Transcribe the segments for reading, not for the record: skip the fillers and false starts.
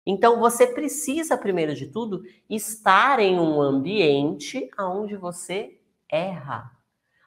Então, você precisa, primeiro de tudo, estar em um ambiente onde você erra,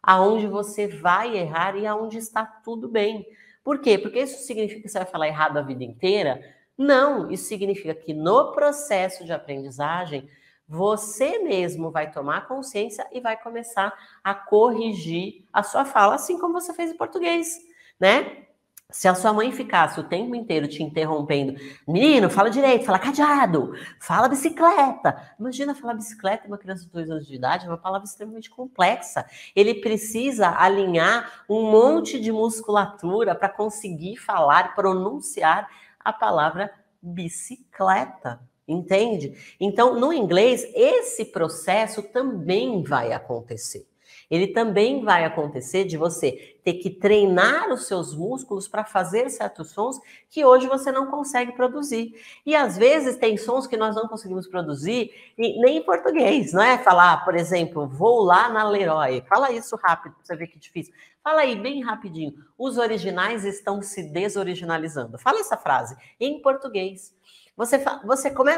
aonde você vai errar e aonde está tudo bem. Por quê? Porque isso significa que você vai falar errado a vida inteira? Não, isso significa que no processo de aprendizagem, você mesmo vai tomar consciência e vai começar a corrigir a sua fala, assim como você fez em português, né? Se a sua mãe ficasse o tempo inteiro te interrompendo, menino, fala direito, fala cadeado, fala bicicleta. Imagina falar bicicleta em uma criança de 2 anos de idade, é uma palavra extremamente complexa. Ele precisa alinhar um monte de musculatura para conseguir falar, pronunciar a palavra bicicleta. Entende? Então, no inglês, esse processo também vai acontecer. Ele também vai acontecer de você ter que treinar os seus músculos para fazer certos sons que hoje você não consegue produzir. E às vezes tem sons que nós não conseguimos produzir nem em português, não é? Falar, por exemplo, vou lá na Leroy. Fala isso rápido para você ver que difícil. Fala aí bem rapidinho. Os originais estão se desoriginalizando. Fala essa frase em português.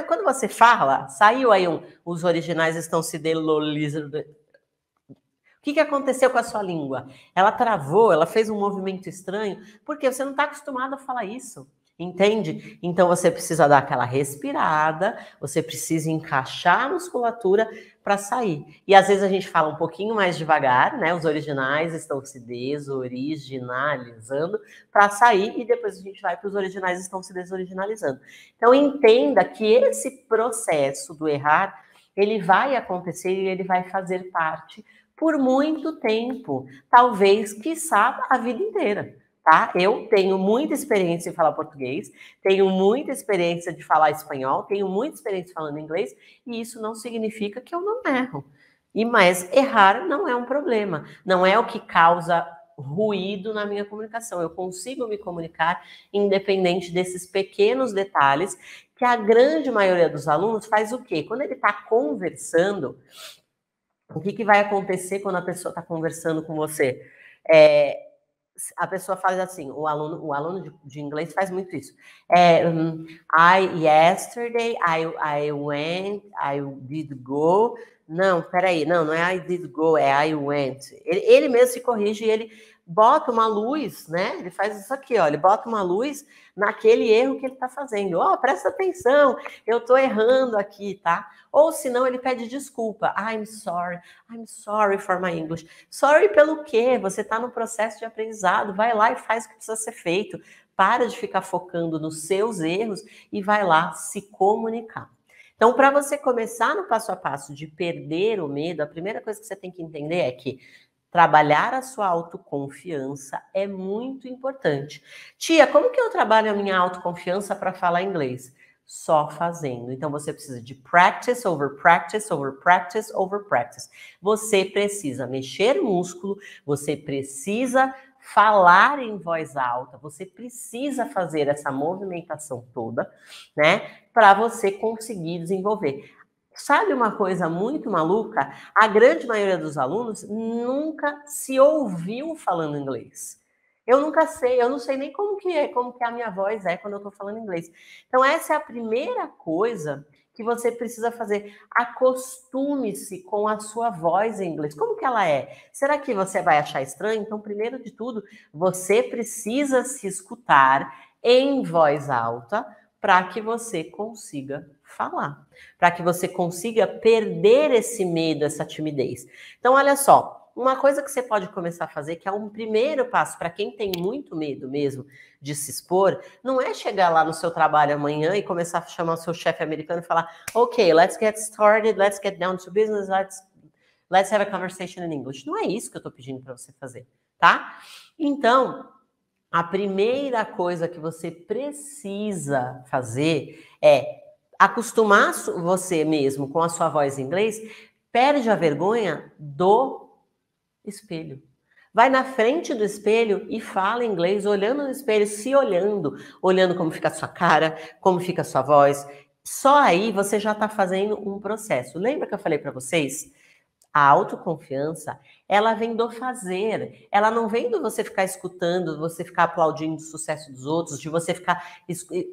Quando você fala, saiu aí os originais estão se delolizando. O que aconteceu com a sua língua? Ela travou, ela fez um movimento estranho, porque você não está acostumado a falar isso, entende? Então você precisa dar aquela respirada, você precisa encaixar a musculatura para sair. E às vezes a gente fala um pouquinho mais devagar, né? Os originais estão se desoriginalizando para sair e depois a gente vai para os originais estão se desoriginalizando. Então entenda que esse processo do errar, ele vai acontecer e ele vai fazer parte por muito tempo, talvez, quiçá, a vida inteira, tá? Eu tenho muita experiência em falar português, tenho muita experiência de falar espanhol, tenho muita experiência falando inglês, e isso não significa que eu não erro. Mas errar não é um problema, não é o que causa ruído na minha comunicação. Eu consigo me comunicar independente desses pequenos detalhes que a grande maioria dos alunos faz o quê? Quando ele está conversando, o que vai acontecer quando a pessoa está conversando com você? A pessoa faz assim, o aluno de inglês faz muito isso. Yesterday, I went, I did go. Não, peraí, não é I did go, é I went. Ele mesmo se corrige e ele bota uma luz, né? Ele faz isso aqui, ó, ele bota uma luz naquele erro que ele está fazendo. Ó, presta atenção, eu estou errando aqui, tá? Ou senão ele pede desculpa. I'm sorry for my English. Sorry pelo quê? Você está no processo de aprendizado, vai lá e faz o que precisa ser feito. Para de ficar focando nos seus erros e vai lá se comunicar. Então, para você começar no passo a passo de perder o medo, a primeira coisa que você tem que entender é que trabalhar a sua autoconfiança é muito importante. Tia, como que eu trabalho a minha autoconfiança para falar inglês? Só fazendo. Então, você precisa de practice over practice over practice over practice. Você precisa mexer músculo, você precisa falar em voz alta, você precisa fazer essa movimentação toda, né, para você conseguir desenvolver. Sabe uma coisa muito maluca? A grande maioria dos alunos nunca se ouviu falando inglês. Eu nunca sei, eu não sei nem como que a minha voz é quando eu estou falando inglês. Então, essa é a primeira coisa que você precisa fazer. Acostume-se com a sua voz em inglês. Como que ela é? Será que você vai achar estranho? Então, primeiro de tudo, você precisa se escutar em voz alta para que você consiga falar, para que você consiga perder esse medo, essa timidez. Então, olha só, uma coisa que você pode começar a fazer, que é um primeiro passo para quem tem muito medo mesmo de se expor, não é chegar lá no seu trabalho amanhã e começar a chamar o seu chefe americano e falar, ok, let's get started, let's get down to business, let's have a conversation in English. Não é isso que eu estou pedindo para você fazer, tá? Então, a primeira coisa que você precisa fazer é acostumar você mesmo com a sua voz em inglês, perde a vergonha do espelho. Vai na frente do espelho e fala inglês, olhando no espelho, se olhando, olhando como fica a sua cara, como fica a sua voz. Só aí você já está fazendo um processo. Lembra que eu falei para vocês? A autoconfiança, ela vem do fazer. Ela não vem do você ficar escutando, você ficar aplaudindo o sucesso dos outros, de você ficar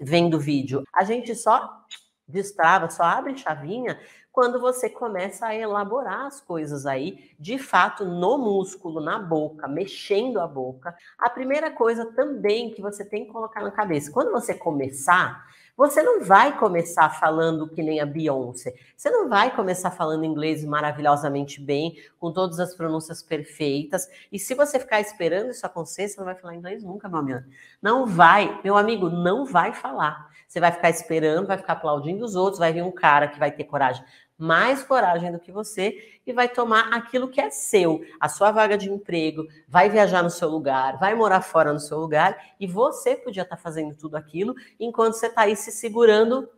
vendo vídeo. A gente só destrava, só abre chavinha quando você começa a elaborar as coisas aí, de fato, no músculo, na boca, mexendo a boca. A primeira coisa também que você tem que colocar na cabeça, quando você começar, você não vai começar falando que nem a Beyoncé. Você não vai começar falando inglês maravilhosamente bem, com todas as pronúncias perfeitas. E se você ficar esperando isso acontecer, você não vai falar inglês nunca, meu amigo. Não vai, meu amigo, não vai falar. Você vai ficar esperando, vai ficar aplaudindo os outros, vai vir um cara que vai ter coragem, mais coragem do que você, e vai tomar aquilo que é seu, a sua vaga de emprego, vai viajar no seu lugar, vai morar fora no seu lugar, e você podia estar fazendo tudo aquilo enquanto você está aí se segurando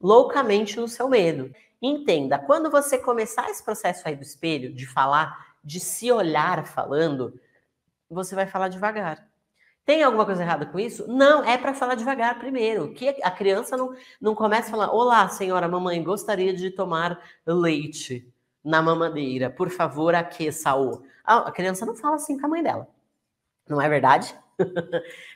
loucamente no seu medo. Entenda, quando você começar esse processo aí do espelho, de falar, de se olhar falando, você vai falar devagar. Tem alguma coisa errada com isso? Não, é para falar devagar primeiro. Que a criança não comece a falar: olá, senhora mamãe, gostaria de tomar leite na mamadeira. Por favor, aqueça-o. A criança não fala assim com a mãe dela. Não é verdade?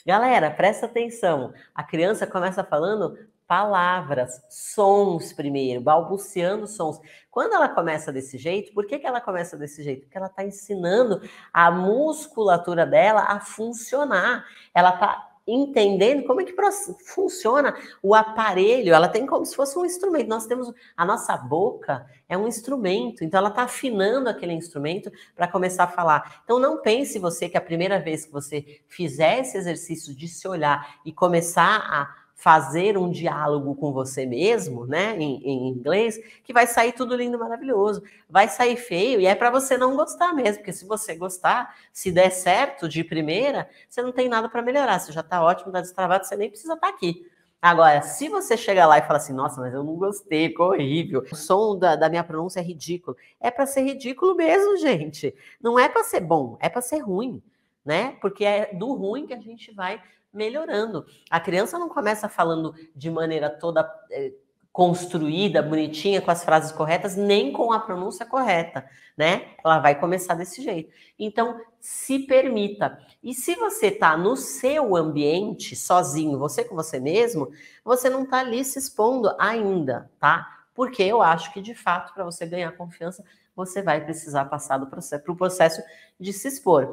Galera, presta atenção. A criança começa falando palavras, sons primeiro, balbuciando sons. Quando ela começa desse jeito, por que ela começa desse jeito? Porque ela está ensinando a musculatura dela a funcionar. Ela está entendendo como é que funciona o aparelho. Ela tem como se fosse um instrumento. Nós temos a nossa boca é um instrumento, então ela está afinando aquele instrumento para começar a falar. Então não pense você que a primeira vez que você fizer esse exercício de se olhar e começar a fazer um diálogo com você mesmo, né, em inglês, que vai sair tudo lindo, maravilhoso. Vai sair feio e é para você não gostar mesmo, porque se você gostar, se der certo de primeira, você não tem nada para melhorar, você já está ótimo, está destravado, você nem precisa estar aqui. Agora, se você chegar lá e falar assim, nossa, mas eu não gostei, ficou horrível, o som da minha pronúncia é ridículo. É para ser ridículo mesmo, gente. Não é para ser bom, é para ser ruim, né? Porque é do ruim que a gente vai melhorando. A criança não começa falando de maneira toda construída, bonitinha, com as frases corretas, nem com a pronúncia correta, né? Ela vai começar desse jeito. Então, se permita. E se você está no seu ambiente, sozinho, você com você mesmo, você não está ali se expondo ainda, tá? Porque eu acho que, de fato, para você ganhar confiança, você vai precisar passar pro processo de se expor.